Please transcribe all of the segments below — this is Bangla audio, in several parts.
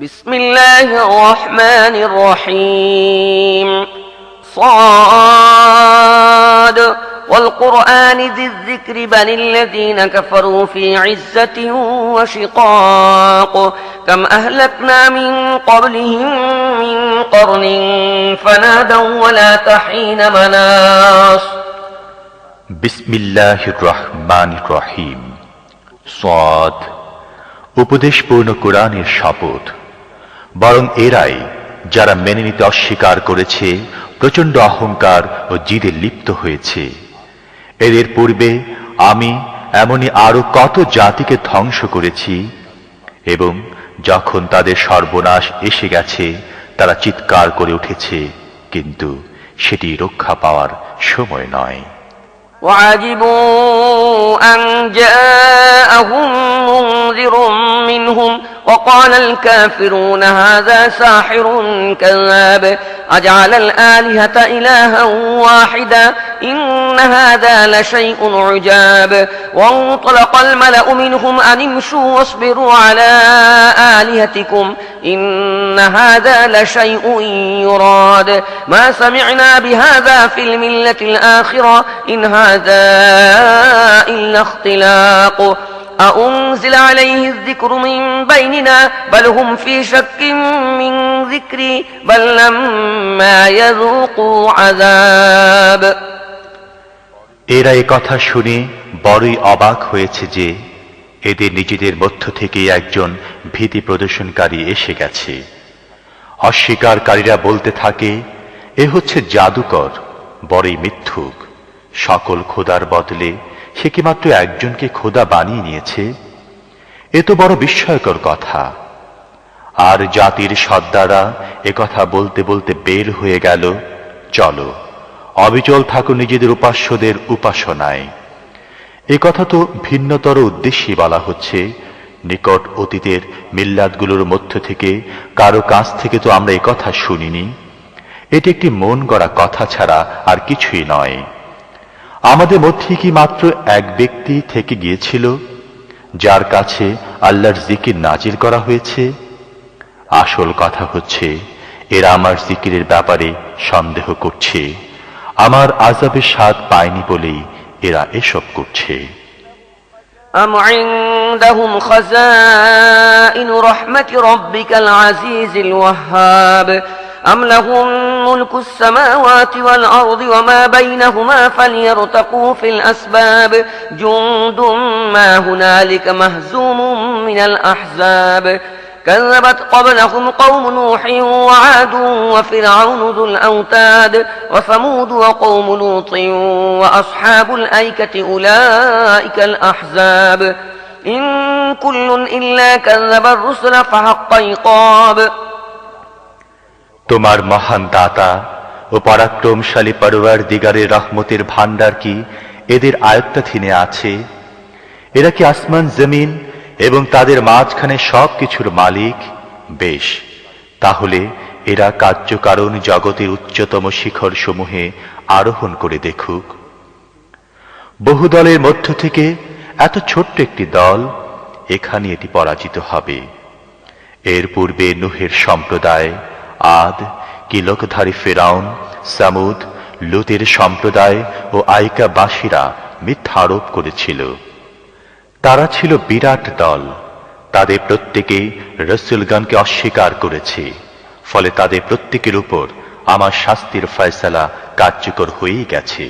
بسم الله الرحمن الرحيم صاد والقرآن ذي الذكر بل الذين كفروا في عزة وشقاق كم أهلكنا من قبلهم من قرن فنادوا ولا تحين مناص বিসমিল্লাহির রহমানির রহিম সাদ উপদেশপূর্ণ কোরআনের শপথ বরং এরাই যারা মেনে নিতে অস্বীকার করেছে প্রচণ্ড অহংকার ও জিদে লিপ্ত হয়েছে। এদের পূর্বে আমি এমনই আরো কত জাতিকে ধ্বংস করেছি এবং যখন তাদের সর্বনাশ এসে গেছে তারা চিৎকার করে উঠেছে, কিন্তু সেটি রক্ষা পাওয়ার সময় নয়। وعجبوا أن جاءهم منذر منهم وقال الكافرون هذا ساحر كذاب أجعل الآلهة إلها واحدا إن هذا لشيء عجاب وانطلق الملأ منهم أن امشوا واصبروا على آلهتكم إن هذا لشيء يراد ما سمعنا بهذا في الملة الآخرة إن هذا إلا اختلاق أأنزل عليه الذكر من بيننا بل هم في شك من ذكري بل لما يذوقوا عذاب এরা এই কথা শুনে বড়ই অবাক হয়েছে যে এদের নিজেদের মধ্য থেকে একজন ভীতি প্রদর্শনকারী এসে গেছে। অস্বীকারীরা বলতে থাকে, এ হচ্ছে জাদুকর, বড়ই মিথ্যুক। সকল খোদার বদলে সে কি মাত্র একজনকে খোদা বানিয়ে নিয়েছে? এ তো বড় বিস্ময়কর কথা। আর জাতির সর্দাররা একথা বলতে বলতে বের হয়ে গেল। চলো অবিচল থাকো নিজেদের উপাস্যদের উপাসনায়। এ কথা তো ভিন্নতর উদ্দেশ্যে বলা হচ্ছে। নিকট অতীতের মিল্লাতগুলোর মধ্য থেকে কারো কাছ থেকে তো আমরা এ কথা শুনিনি। এটি একটি মন গড়া কথা ছাড়া আর কিছুই নয়। আমাদের মধ্যে কি মাত্র এক ব্যক্তি থেকে গিয়েছিল যার কাছে আল্লাহর জিকির নাজিল করা হয়েছে? আসল কথা হচ্ছে এরা আমার জিকিরের ব্যাপারে সন্দেহ করছে। আমার আযাবের স্বাদ পায়নি বলেই এরা এসব করছে। أم عندهم خزائن رحمة ربك العزيز الوهاب أم لهم ملك السماوات والأرض وما بينهما فليرتقوا في الأسباب جند ما هنالك مهزوم من الأحزاب كذبت قبلهم قوم نوح وعاد وفرعون ذو الأوتاد وثمود وقوم لوط وأصحاب الأيكة أولئك الأحزاب إن كل إلا كذب الرسل فحق عقاب তোমার মহান দাতা ও পরাক্রমশালী পরওয়ারদিগারের রহমতের ভান্ডার কি এদের আয়ত্তাধীনে আছে? এরা কি আসমান জমিন এবং তাদের মাঝখানে সব কিছুর মালিক? বেশ, তাহলে এরা কার্যকারণ জগতের উচ্চতম শিখর সমূহে আরোহণ করে দেখুক। বহু দলের মধ্য থেকে এত ছোট্ট একটি দল, এখানে এটি পরাজিত হবে। এর পূর্বে নূহের সম্প্রদায়, আদ, কিলকধারী ফেরাউন, সামুদ, লুতের সম্প্রদায় ও আইকাবাসীরা মিথ্যা আরোপ করেছিল। তারা ছিল বিরাট দল। তাদের প্রত্যেকে রাসূলগণকে অস্বীকার করেছে। ফলে তাদের প্রত্যেকের উপর আমার শাস্তির ফয়সালা কার্যকর হয়েই গেছে।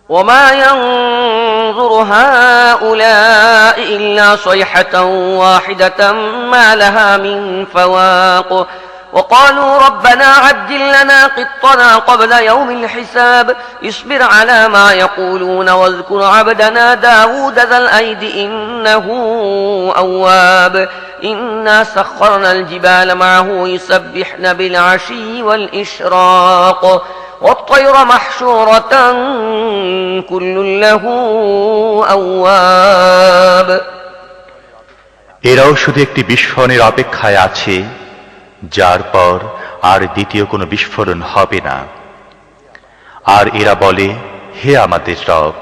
وما ينظر هؤلاء إلا صيحة واحدة ما لها من فواق وقالوا ربنا عجل لنا قطنا قبل يوم الحساب اصبر على ما يقولون واذكر عبدنا داود ذا الأيد إنه أواب إنا سخرنا الجبال معه يسبحن بالعشي والإشراق والطير محشورة كل له أواب এরাও শুধু একটি বিস্ফোরণের অপেক্ষায় আছে, যার পর আর দ্বিতীয় কোনো বিস্ফোরণ হবে না। আর এরা বলে, হে আমাদের রব,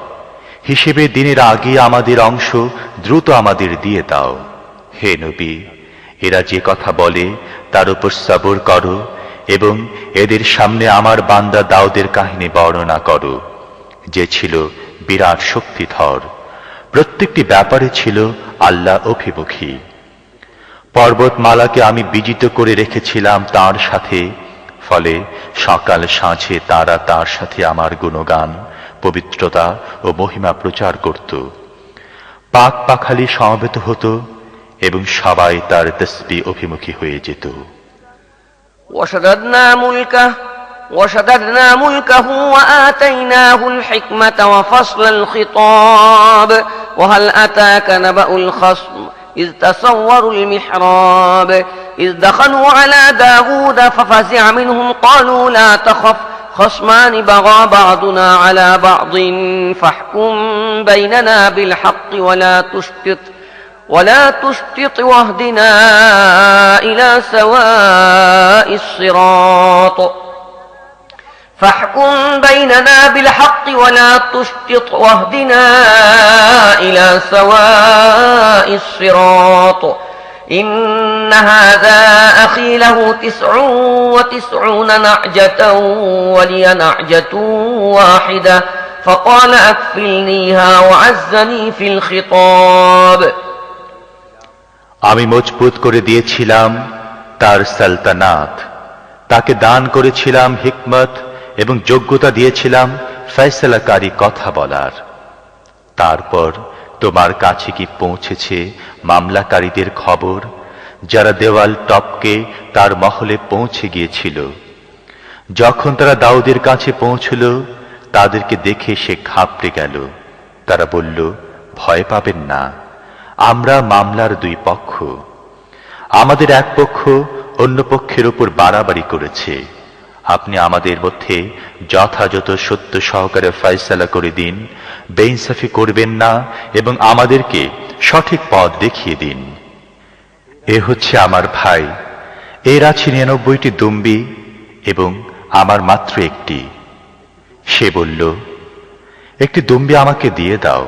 হিসেবের দিনের আগে আমাদের অংশ দ্রুত আমাদের দিয়ে দাও। হে নবী, এরা যে কথা বলে তার উপর সবর করো এবং এদের সামনে আমার বান্দা দাউদের কাহিনী বর্ণনা করো, যে ছিল বিরাট শক্তিধর, প্রত্যেকটি ব্যাপারে ছিল আল্লাহ অভিমুখী। পর্বতমালাকে আমি বিজিত করে রেখেছিলাম তার সাথে, ফলে সকাল সাঁঝে তারা তার সাথে আমার গুণগান, পবিত্রতা ও মহিমা প্রচার করত। পাক পাখালি সমবেত হতো এবং সবাই তার তসবিহ অভিমুখী হয়ে যেত। وشددنا ملكه وآتيناه الحكمة وفصل الخطاب وهل أتاك نبأ الخصم إذ تصوروا المحراب إذ دخلوا على داود ففزع منهم قالوا لا تخف خصمان بغى بعضنا على بعض فاحكم بيننا بالحق ولا تشطط واهدنا إلى سواء الصراط فاحكم بيننا بالحق ولا تشطط واهدنا إلى سواء الصراط إن هذا أخي له 99 نعجة ولي نعجة واحدة فقال أكفلنيها وعزني في الخطاب আমি মজবুত করে দিয়েছিলাম তার সালতানাত, তাকে দান করেছিলাম হিকমত এবং যোগ্যতা দিয়েছিলাম ফয়সালাকারী কথা বলার। তারপর তোমার কাছে কি পৌঁছেছে মামলাকারীদের খবর, যারা দেওয়াল টপকে তার মহলে পৌঁছে গিয়েছিল? যখন তারা দাউদের কাছে পৌঁছল, তাদেরকে দেখে সে ঘাবড়ে গেল। তারা বলল, ভয় পাবেন না, আমরা মামলার দুই পক্ষ। আমাদের এক পক্ষ অন্য পক্ষের উপর বাড়াবাড়ি করেছে। আপনি আমাদের মধ্যে যথাযথ সত্য সহকারে ফয়সালা করে দিন, বেইনসাফি করবেন না এবং আমাদেরকে সঠিক পথ দেখিয়ে দিন। এ হচ্ছে আমার ভাই, এর আছে 99টি দুম্বি এবং আমার মাত্র একটি। সে বলল, একটি দুম্বি আমাকে দিয়ে দাও,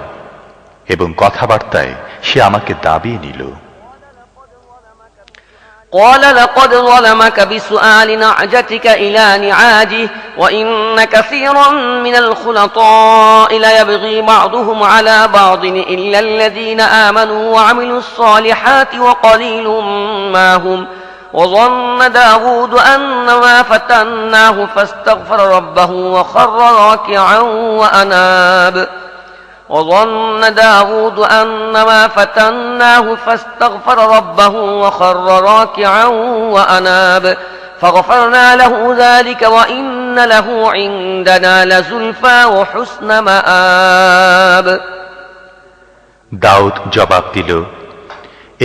এবং কথাবার্তায় সে আমাকে দাবিয়ে নিল। قال لقد ظلمك بسؤال نعجتك إلى نعاجه وإن كثيرا من الخلطاء ليبغي بعضهم على بعض إلا الذين آمنوا وعملوا الصالحات وقليل ما هم وظن داود أنما فتناه فاستغفر ربه وخر راكعا وأناب وظن داود أنما فتناه فاستغفر ربه وخر راكعا وأناب فغفرنا له ذلك وإن له عندنا لزلفى وحسن مآب দাউদ জবাব দিল,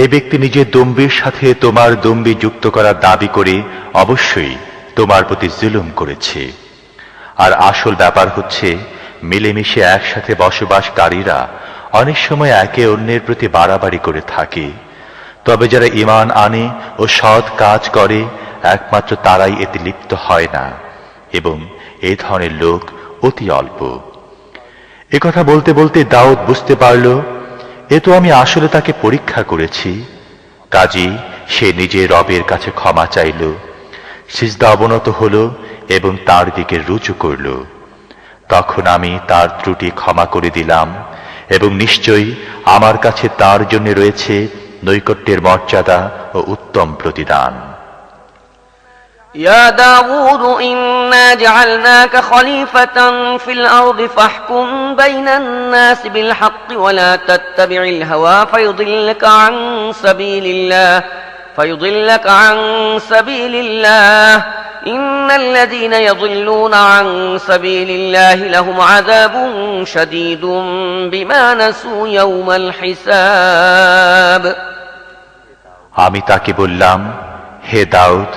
এ ব্যক্তি নিজের দম্বির সাথে তোমার দম্বি যুক্ত করার দাবি করে অবশ্যই তোমার প্রতি জুলুম করেছে। আর আসল ব্যাপার হচ্ছে, মিলেমিশে একসাথে বসবাসকারীরা অনেক সময় একে অন্যের প্রতি বাড়াবাড়ি করে থাকে। তবে যারা ঈমান আনে ও সৎ কাজ করে, একমাত্র তারাই এতে লিপ্ত হয় না, এবং এই ধরনের লোক অতি অল্প। একথা বলতে বলতে দাউদ বুঝতে পারল, এ তো আমি আসলে তাকে পরীক্ষা করেছি। কাজী সে নিজের রবের কাছে ক্ষমা চাইল, সিজদা অবনত হল এবং তার দিকে রুজু করল। তখন আমি তার ত্রুটি ক্ষমা করে দিলাম, এবং নিশ্চয়ই আমার কাছে তার জন্য রয়েছে নৈকট্যের মর্যাদা ও উত্তম প্রতিদান। يا داود إنا جعلناك خليفة في الأرض فاحكم بين الناس بالحق ولا تتبع الهوى فيضلك عن سبيل الله إن الذين يضلون عن سبيل الله لهم عذاب شديد بما نسوا يوم الحساب আমি তাকে বললাম, হে দাউদ,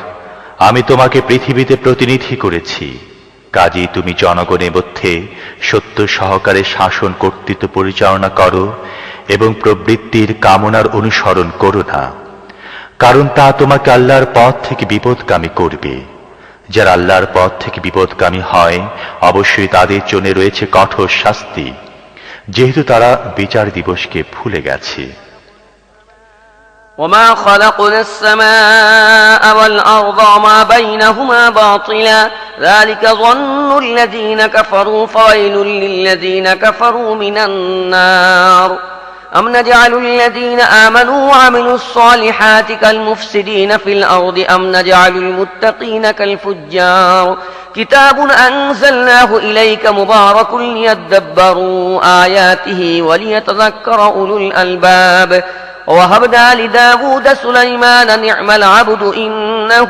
আমি তোমাকে পৃথিবীতে প্রতিনিধি করেছি, কাজেই তুমি জনগণের মধ্যে সত্য সহকারে শাসন কর্তৃত্ব পরিচালনা করো এবং প্রবৃত্তির কামনার অনুসরণ করো না, কারণ তা তোমাকে আল্লাহর পথ থেকে বিপদগামী করবে। যারা আল্লাহর পথ থেকে বিপদগামী হয়, অবশ্যই তাদের জন্য রয়েছে কঠোর শাস্তি, যেহেতু তারা বিচার দিবসকে ভুলে গেছে। وما خلقنا السماء والأرض وما بينهما باطلا ذلك ظن الذين كفروا فويل للذين كفروا من النار أم نجعل الذين آمنوا وعملوا الصالحات كالمفسدين في الأرض أم نجعل المتقين كالفجار كتاب أنزلناه إليك مبارك ليدبروا آياته وليتذكر أولو الألباب ووهبنا لداود سليمان نعم العبد إنه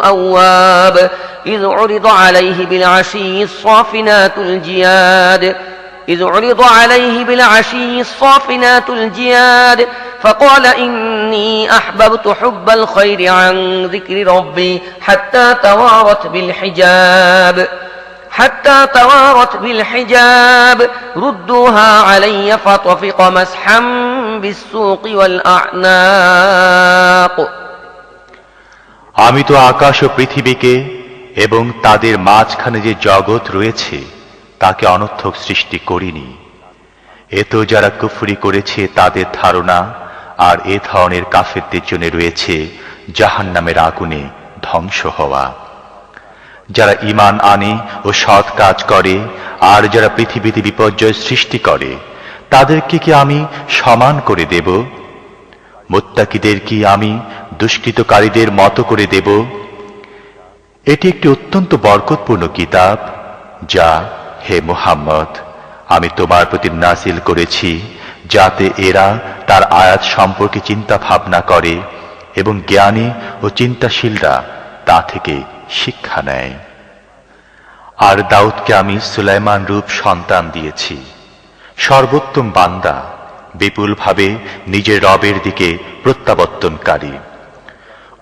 أواب إذ عرض عليه بالعشي الصافنات الجياد فقال إني أحببت حب الخير عن ذكر ربي حتى توارت بالحجاب ردوها علي فطفق مسحا بالسوق والأعناق আমি তো আকাশ ও পৃথিবীকে এবং তাদের মাঝখানে যে জগৎ রয়েছে তাকে অনর্থক সৃষ্টি করিনি। এ তো যারা কুফরি করেছে তাদের ধারণা, আর এ ধরনের কাফেরদের জন্য রয়েছে জাহান্নামের আগুনে ধ্বংস হওয়া। যারা ঈমান আনে ও সৎ কাজ করে আর যারা পৃথিবীতে বিপর্যয় সৃষ্টি করে তাদেরকে কি আমি সমান করে দেব? মুত্তাকিদের কি আমি দুষ্কৃতকারীদের মতো করে দেব? এটি একটি অত্যন্ত বরকতপূর্ণ কিতাব যা, হে মুহাম্মদ, আমি তোমার প্রতি নাযিল করেছি যাতে এরা তার আয়াত সম্পর্কে চিন্তা ভাবনা করে এবং জ্ঞানী ও চিন্তাশীলরা তা থেকে শিক্ষা নেয়। আর দাউদকে আমি সুলাইমান রূপ সন্তান দিয়েছি, সর্বোত্তম বান্দা, বিপুলভাবে নিজের রবের দিকে প্রত্যাবর্তনকারী।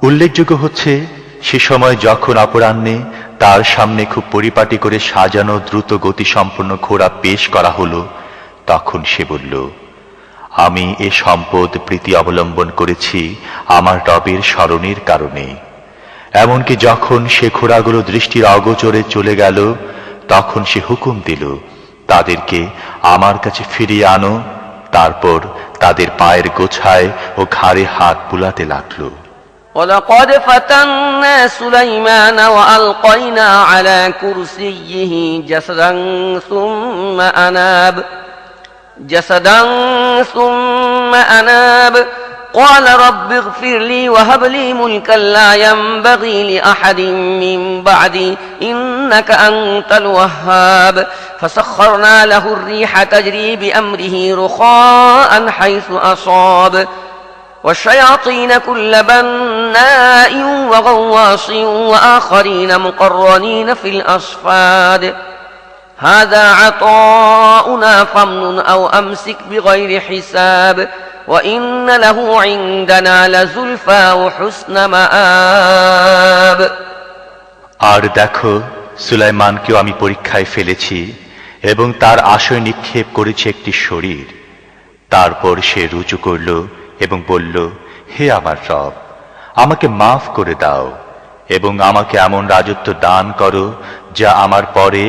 উল্লেখযোগ্য হচ্ছে সে সময় যখন অপরাহ্নে তার সামনে খুব পরিপাটি করে সাজানো দ্রুত গতিসম্পন্ন ঘোড়া পেশ করা হলো, তখন সে বলল, আমি এ সম্পদ প্রীতি অবলম্বন করেছি আমার রবের স্মরণের কারণে। এমনকি যখন সে ঘোড়াগুলো দৃষ্টির অগোচরে চলে গেল তখন সে হুকুম দিল, তাদেরকে আমার কাছে ফিরিয়ে আনো। তারপর তাদের পায়ের গোছায় ও ঘাড়ে হাত বুলাতে লাগলো। وَلَقَدْ فَتَنَّا سُلَيْمَانَ وَأَلْقَيْنَا عَلَى كُرْسِيِّهِ جَسَدًا ثُمَّ أَنَابَ قال رب اغفر لي وهب لي ملكا لا ينبغي لأحد من بعدي إنك أنت الوهاب فسخرنا له الريح تجري بأمره رخاء حيث أصاب والشياطين كل بناء وغواص وآخرين مقرنين في الأصفاد هذا عطاؤنا فامنن أو أمسك بغير حساب وإن له عندنا لزلفى وحسن مآب। আর দেখো, সুলাইমানকেও আমি পরীক্ষায় ফেলেছি এবং তার আশয় নিক্ষেপ করেছি একটি শরীর। তারপর সে রুজু করল এবং বলল, হে আমার রব, আমাকে মাফ করে দাও এবং আমাকে এমন রাজত্ব দান করো যা আমার পরে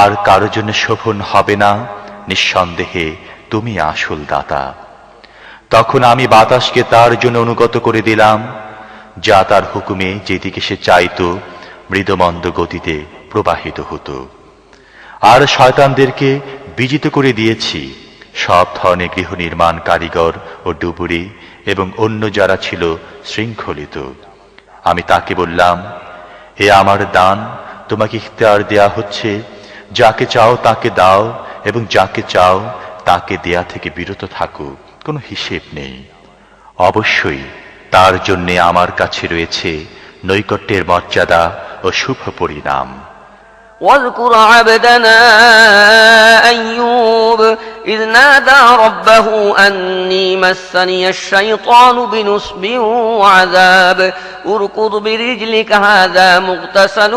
আর কারো জন্য শোভন হবে না। নিঃসন্দেহে তুমি আসল দাতা। তখন আমি বাতাসকে তার জন্য অনুগত করে দিলাম, যা তার হুকুমে যেদিকে সে চাইত মৃদমন্দ গতিতে প্রবাহিত হতো। আর শয়তানদেরকে বিজিত করে দিয়েছি সব ধরনের গৃহ নির্মাণ কারিগর ও ডুবুরি এবং অন্য যারা ছিল শৃঙ্খলিত। আমি তাকে বললাম, হে আমার দান, তোমাকে ইখতিয়ার দেয়া হচ্ছে, যাকে চাও তাকে দাও এবং যাকে চাও তাকে দেয়া থেকে বিরত থাকো, কোনো হিসেব নেই। অবশ্যই তার জন্য আমার কাছে রয়েছে নৈকট্যের মর্যাদা ও শুভ পরিণাম। واذكر عبدنا أيوب إذ نادى ربه أني مسني الشيطان بنصب وعذاب اركض برجلك هذا مغتسل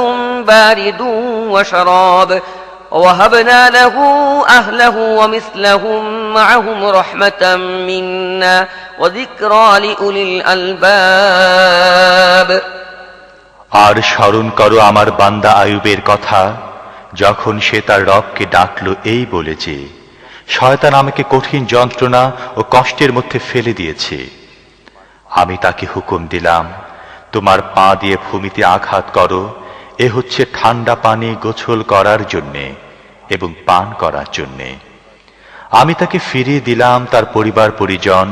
بارد وشراب ووهبنا له أهله ومثلهم معهم رحمة منا وذكرى لأولي الألباب। আর স্মরণ করো আমার বান্দা আয়ুবের কথা, যখন সে তার রবকে ডাকল এই বলে যে, শয়তান আমাকে কঠিন যন্ত্রণা ও কষ্টের মধ্যে ফেলে দিয়েছে। আমি তাকে হুকুম দিলাম, তোমার পা দিয়ে ভূমিতে আঘাত করো, এ হচ্ছে ঠান্ডা পানি গোসল করার জন্যে এবং পান করার জন্যে। আমি তাকে ফিরিয়ে দিলাম তার পরিবার পরিজন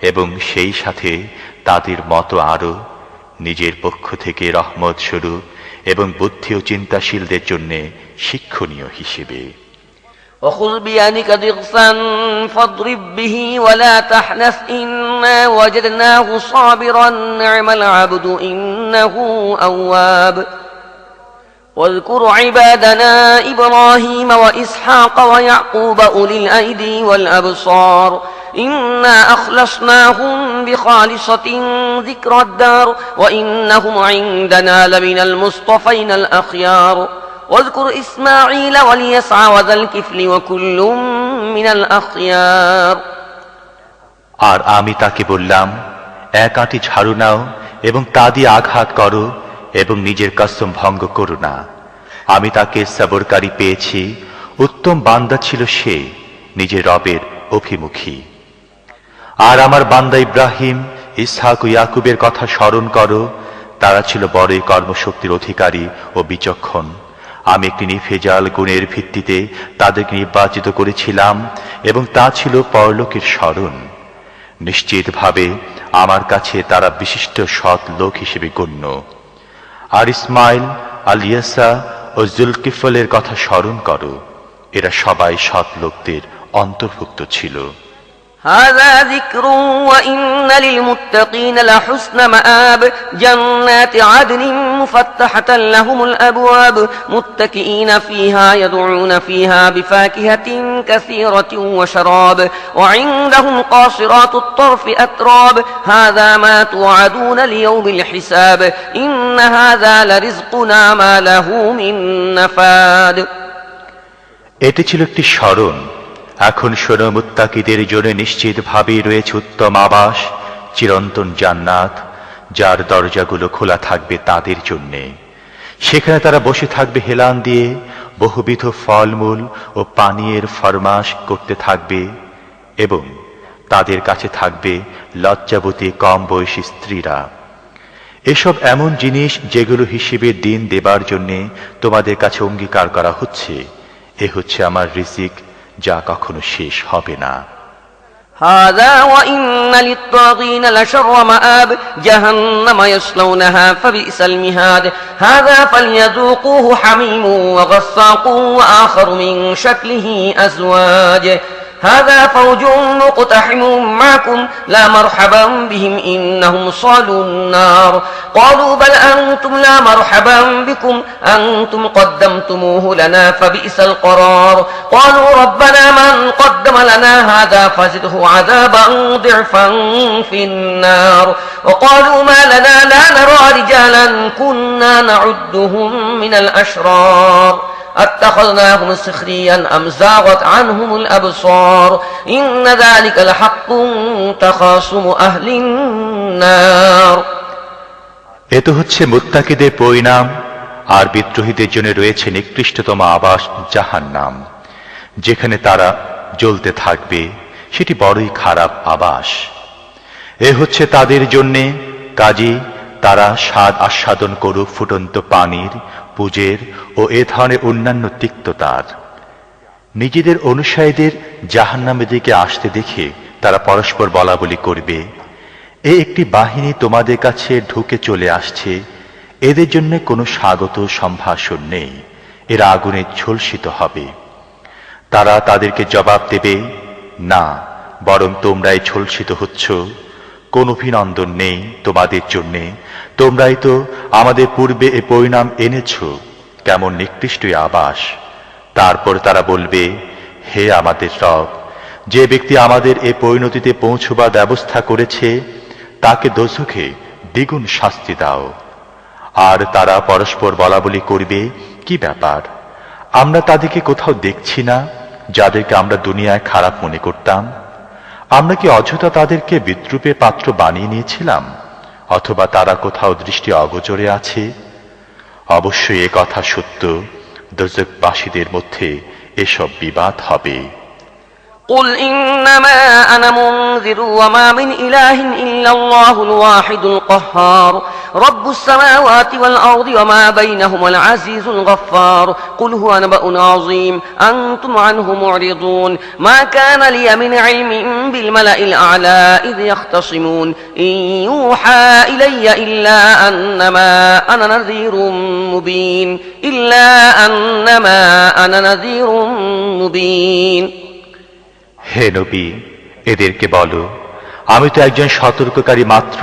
এবং সেই সাথে তাদের মতো আরো নিজের পক্ষ থেকে রহমত স্বরূপ এবং বুদ্ধি ও চিন্তাশীলদের জন্যে শিক্ষণীয় হিসেবে। وخذ بيدك ضغثا فاضرب به ولا تحنث إنا وجدناه صابرا نعم العبد إنه أواب واذكر عبادنا إبراهيم وإسحاق ويعقوب أولي الأيدي والأبصار إنا أخلصناهم بخالصة ذكر الدار وإنهم عندنا لمن المصطفين الأخيار واذكر إسماعيل واليسع وذا الكفل وكل من الأخيار। আর আমি তাকে বললাম, এক আঁটি ঝাড়ু নাও এবং তা দিয়ে আঘাত করো এবং নিজের কসম ভঙ্গ করো না। আমি তাকে সবরকারী পেয়েছি, উত্তম বান্দা ছিল সে, নিজের রবের অভিমুখী। আর আমার বান্দা ইব্রাহিম, ইসহাক ও ইয়াকুবের কথা স্মরণ করো, তারা ছিল বড়ই কর্মশক্তির অধিকারী ও বিচক্ষণ। আমি একটি নিফেজাল গুণের ভিত্তিতে তাদেরকে নির্বাচিত করেছিলাম এবং তা ছিল পরলোকের স্মরণ। নিশ্চিতভাবে আমার কাছে তারা বিশিষ্ট সৎ লোক হিসেবে গণ্য। আর ইসমাইল, আলিয়াসা ও জুলকিফলের কথা স্মরণ করো, এরা সবাই সৎ লোকদের অন্তর্ভুক্ত ছিল। هذا ذكر وإن للمتقين لحسن مآب جنات عدن مفتحة لهم الأبواب متكئين فيها يدعون فيها بفاكهة كثيرة وشراب وعندهم قاصرات الطرف أتراب هذا ما توعدون ليوم الحساب إن هذا لرزقنا ما له من نفاد। এটি ছিল একটি স্মরণ। এখন শোনো, মুত্তাকিদের জন্য নিশ্চিতভাবেই রয়েছে উত্তম আবাস, চিরন্তন জান্নাত, যার দরজাগুলো খোলা থাকবে তাদের জন্যে। সেখানে তারা বসে থাকবে হেলান দিয়ে, বহুবিধ ফলমূল ও পানীয়ের ফরমাশ করতে থাকবে এবং তাদের কাছে থাকবে লজ্জাবতী কম বয়সী স্ত্রীরা। এসব এমন জিনিস যেগুলো হিসেবে দিন দেবার জন্যে তোমাদের কাছে অঙ্গীকার করা হচ্ছে। এ হচ্ছে আমার রিজিক, যা কখনো শেষ হবে না। هذا وإن للطاغين لشر مآب جهنم يصلونها فبئس المهاد هذا فليذوقوه حميم وغساق وآخر من شكله أزواج هذا فوج مقتحم معكم لا مرحبا بهم إنهم صالوا النار قالوا بل أنتم لا مرحبا بكم أنتم قدمتموه لنا فبئس القرار قالوا ربنا من قدم لنا هذا فزده عذابا ضعفا في النار وقالوا ما لنا لا نرى رجالا كنا نعدهم من الأشرار أتخذناهم سخريا أم زاغت عنهم الأبصار إن ذلك لحق تخاصم أهل النار। এ তো হচ্ছে মুত্তাকিদের পরিণাম। আর বিদ্রোহীদের জন্য রয়েছে নিকৃষ্টতম আবাস জাহান্নাম, যেখানে তারা জ্বলতে থাকবে। সেটি বড়ই খারাপ আবাস। এ হচ্ছে তাদের জন্যে, কাজী তারা স্বাদ আস্বাদন করুক ফুটন্ত পানির, পূজের ও এ ধরনের অন্যান্য তিক্ততার। নিজেদের অনুসারীদের জাহান্নামের দিকে আসতে দেখে তারা পরস্পর বলাবলি করবে, এ একটি বাহিনী তোমাদের কাছে ঢুকে চলে আসছে, এদের জন্য কোনো স্বাগত সম্ভাষণ নেই, এরা আগুনে ঝলসিত হবে। তারা তাদেরকে জবাব দেবে, না, বরং তোমরাই ঝলসিত হচ্ছ, কোন অভিনন্দন নেই তোমাদের জন্যে, তোমরাই তো আমাদের পূর্বে এ পরিণাম এনেছ, কেমন নিকৃষ্ট আবাস। তারপর তারা বলবে, হে আমাদের রব, যে ব্যক্তি আমাদের এ পরিণতিতে পৌঁছবার ব্যবস্থা করেছে তাকে দোজখে দ্বিগুণ শাস্তি দাও। আর তারা পরস্পর বলাবলি করবে, কি ব্যাপার, আমরা তাদেরকে কোথাও দেখছি না যাদেরকে আমরা দুনিয়ায় খারাপ মনে করতাম? আমরা কি অযথা তাদেরকে বিদ্রূপে পাত্র বানিয়ে নিয়েছিলাম, অথবা তারা কোথাও দৃষ্টি অগোচরে আছে? অবশ্যই এ কথা সত্য, দোজখবাসীদের মধ্যে এসব বিবাদ হবে। قل إنما أنا منذر وما من إله إلا الله الواحد القهار رب السماوات والأرض وما بينهما العزيز الغفار قل هو نبأ عظيم أنتم عنه معرضون ما كان لي من علم بالملأ الأعلى إذ يختصمون إن يوحى إلي إلا أنما أنا نذير مبين হে নবী, এদেরকে বলো, আমি তো একজন সতর্ককারী মাত্র।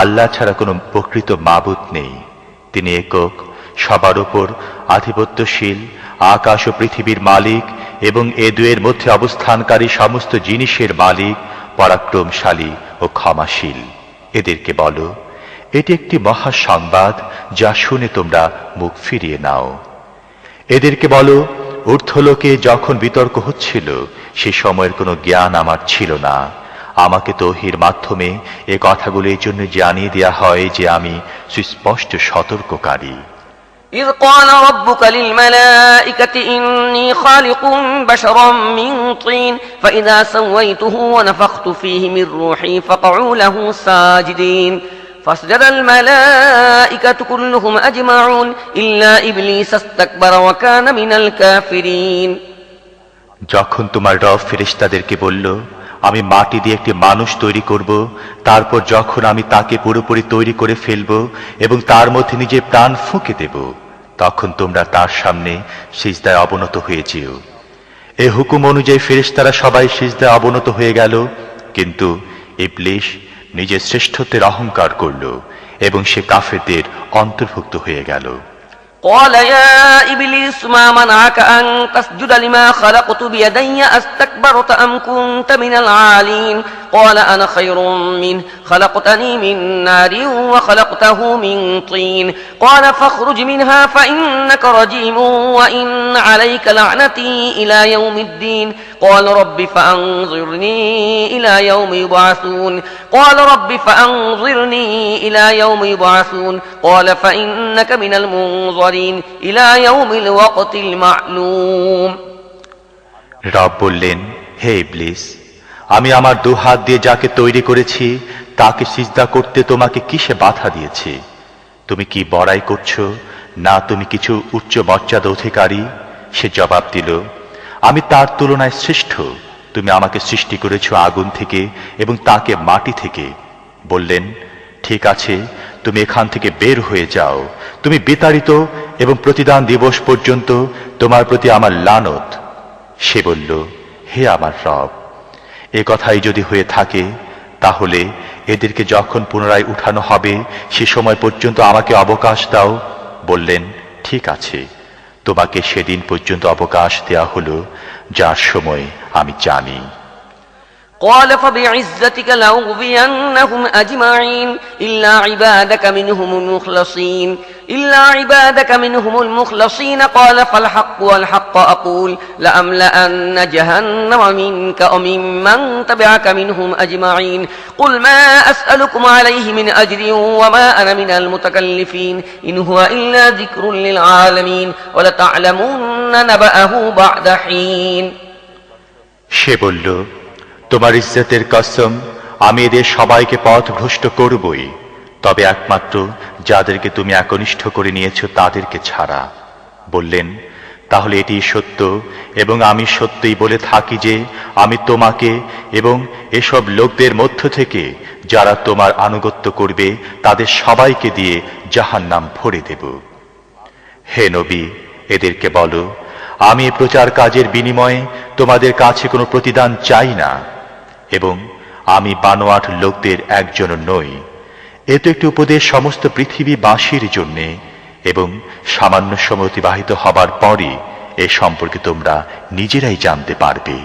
আল্লাহ ছাড়া কোনো প্রকৃত মাবুদ নেই। তিনি একক, সবার উপর আধিপত্যশীল, আকাশ ও পৃথিবীর মালিক এবং এ দুয়ের মধ্যে অবস্থানকারী সমস্ত জিনিসের মালিক, পরাক্রমশালী ও ক্ষমাশীল। এদেরকে বলো, এটি একটি মহা সংবাদ, যা শুনে তোমরা মুখ ফিরিয়ে নাও। এদেরকে বলো, ঊর্ধ্বলোকে যখন বিতর্ক হচ্ছিল, সে সময়ের কোনো জ্ঞান আমার ছিল না। আমাকে তৌহির মাধ্যমে এ কথাগুলো এই জন্য জানিয়ে দেয়া হয় যে আমি সুস্পষ্ট সতর্ককারী। إذ قال ربك للملائكة إني خالق بشرا من طين فإذا سويته ونفخت فيه من روحي فقعوا له ساجدين فاسجد الملائكة كلهم أجمعون إلا إبليس استكبر وكان من الكافرين। যখন তোমার রব ফেরেশতাদেরকে বলল, আমি মাটি দিয়ে একটি মানুষ তৈরি করব, তারপর যখন আমি তাকে পুরোপুরি তৈরি করে ফেলব এবং তার মধ্যে নিজের প্রাণ ফুঁকে দেব, তখন তোমরা তার সামনে সিজদায় অবনত হয়ে যেও। এ হুকুম অনুযায়ী ফেরেশতারা সবাই সিজদায় অবনত হয়ে গেল, কিন্তু ইবলিস নিজের শ্রেষ্ঠত্বের অহংকার করল এবং সে কাফেরদের অন্তর্ভুক্ত হয়ে গেল। قال يا إبليس ما منعك أن تسجد لما خلقت بيدي أستكبرت أم كنت من العالين قال أنا خير منه خلقتني من نار وخلقته من طين قال فاخرج منها فإنك رجيم وإن عليك لعنتي إلى يوم الدين قال رب فأنظرني إلى يوم يبعثون قال فإنك من المنظرين إلى يوم الوقت المعلوم। রব বললেন, হে ইবলিস, আমি আমার দুহাত দিয়ে যাকে তৈরি করেছি তাকে সিজদা করতে তোমাকে কিসে বাধা দিয়েছে? তুমি কি বড়াই করছো, না তুমি কিছু উচ্চ মর্যাদা অধিকারী? সে জবাব দিল, আমি তার তুলনায় শ্রেষ্ঠ। তুমি আমাকে সৃষ্টি করেছ আগুন থেকে এবং তাকে মাটি থেকে। বললেন, ঠিক আছে, তুমি এখান থেকে বের হয়ে যাও। তুমি বিতাড়িত এবং প্রতিদান দিবস পর্যন্ত তোমার প্রতি আমার লানত। সে বলল, হে আমার রব, এ কথাই যদি হয়ে থাকে, তাহলে এদেরকে যখন পুনরায় উঠানো হবে সে সময় পর্যন্ত আমাকে অবকাশ দাও। বললেন, ঠিক আছে, তোমাকে সেদিন পর্যন্ত অবকাশ দেয়া হলো, যার সময় আমি জানি। قال فبعزتك لأغوينهم أجمعين إلا عبادك منهم المخلصين قال فالحق والحق أقول لأملأن جهنم منك وممن تبعك منهم أجمعين قل ما أسألكم عليه من أجر وما أنا من المتكلفين إن هو إلا ذكر للعالمين ولتعلمن نبأه بعد حين। সে বলল, তোমার ইজ্জতের কসম, আমি এদের সবাইকে পথভ্রষ্ট করবই, তবে একমাত্র যাদেরকে তুমি একনিষ্ঠ করে নিয়েছ তাদেরকে ছাড়া। বললেন, তাহলে এটি সত্য এবং আমি সত্যই বলে থাকি যে আমি তোমাকে এবং এসব লোকদের মধ্য থেকে যারা তোমার আনুগত্য করবে তাদের সবাইকে দিয়ে জাহান্নাম ভরে দেব। হে নবী, এদেরকে বলো, আমি এ প্রচার কাজের বিনিময়ে তোমাদের কাছে কোনো প্রতিদান চাই না এবং আমি বানোয়াট লোকদের একজন নই। এ তো একটি উপদেশ সমস্ত পৃথিবীবাসীর জন্যে, এবং সামান্য সময় অতিবাহিত হবার পরই এ সম্পর্কে তোমরা নিজেরাই জানতে পারবে।